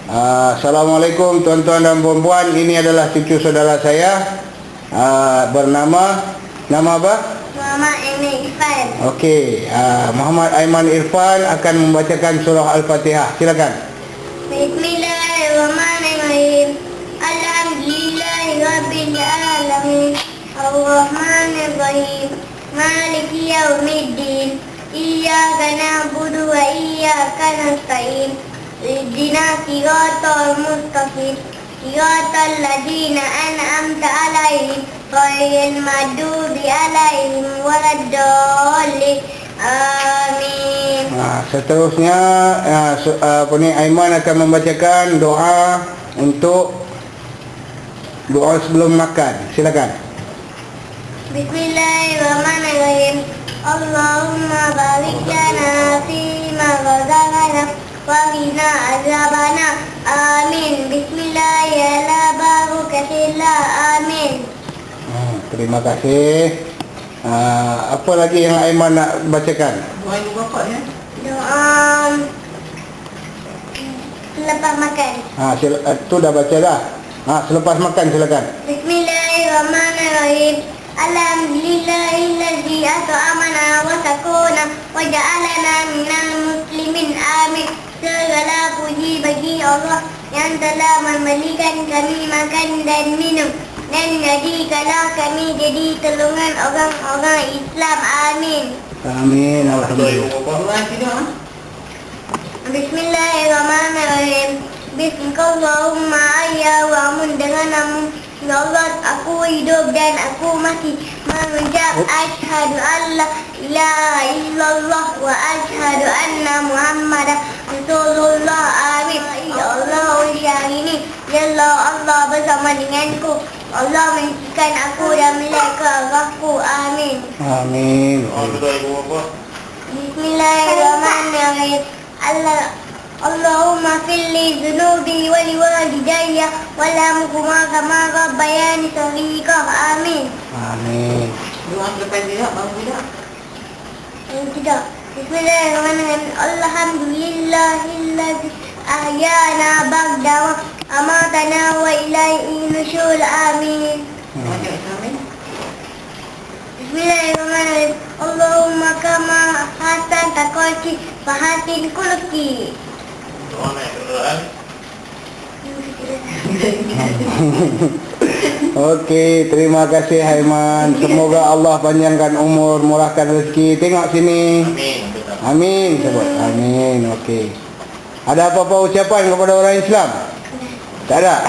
Assalamualaikum tuan-tuan dan puan-puan. Ini adalah cucu saudara saya, bernama, nama apa? Muhammad Aiman Irfan. Okey, Muhammad Aiman Irfan akan membacakan surah Al-Fatihah. Silakan. Bismillahirrahmanirrahim. Alhamdulillahirabbil alamin. Arrahmanirrahim. Maliki yaumiddin. Iyyaka na'budu wa iyyaka nasta'in. Ihdinas siratal mustaqim. Siratal ladzina an'amta 'alaihim ghairil maghdubi 'alaihim waladdallin. Amin. Seterusnya Aiman akan membacakan doa untuk doa sebelum makan. Silakan. Bismillahirrahmanirrahim. Allahumma barik lana fima razaqtana wa qina azabana. Amin. Bismillahirrahmanirrahim. Amin. Terima kasih. Apa lagi yang Aiman nak bacakan? Doa ibu bapa ya. Doa selepas makan. Tu dah baca dah. Selepas makan silakan. Bismillahirrahmanirrahim. Alhamdulillahilladzi at'amana wa sakana wa ja'alana minal muslimin. Amin. Segala puji bagi Allah yang telah memberikan kami makan dan minum, dan jadikanlah kami jadi tolongan orang-orang Islam. Amin. Amin. Alhamdulillah. Doa tidak. Bismillahirrahmanirrahim. Bismillahirrahmanirrahim. Ayah wa amun dengan namu. Ya Allah, aku hidup dan aku mati mengucap asyhadu an la ilaha illallah wa asyhadu anna Muhammadan Rasulullah. Amin. Ya Allah, hari ini ya Allah bersama denganku. Allah mensucikan aku dan melihara rohku. Amin. Amin. Bismillahirrahmanirrahim. Allahumma filli dhunubi wa liwalidayya wa lahumma kama rabbayani shaghira. Amin. Amin. Doa lepas dia baru tidak. Tidak. Bismillahirrahmanirrahim. Alhamdulillahilladzi ahyana ba'da wa amatana wa ilaihi nusyur. Amin. Amin. Bismillahirrahmanirrahim. Allahumma kama hasan taqati fa hasin kulki. Okey, terima kasih Aiman. Semoga Allah panjangkan umur, murahkan rezeki. Tengok sini. Amin. Sebut amin. Okey. Ada apa-apa ucapan kepada orang Islam? Tak ada.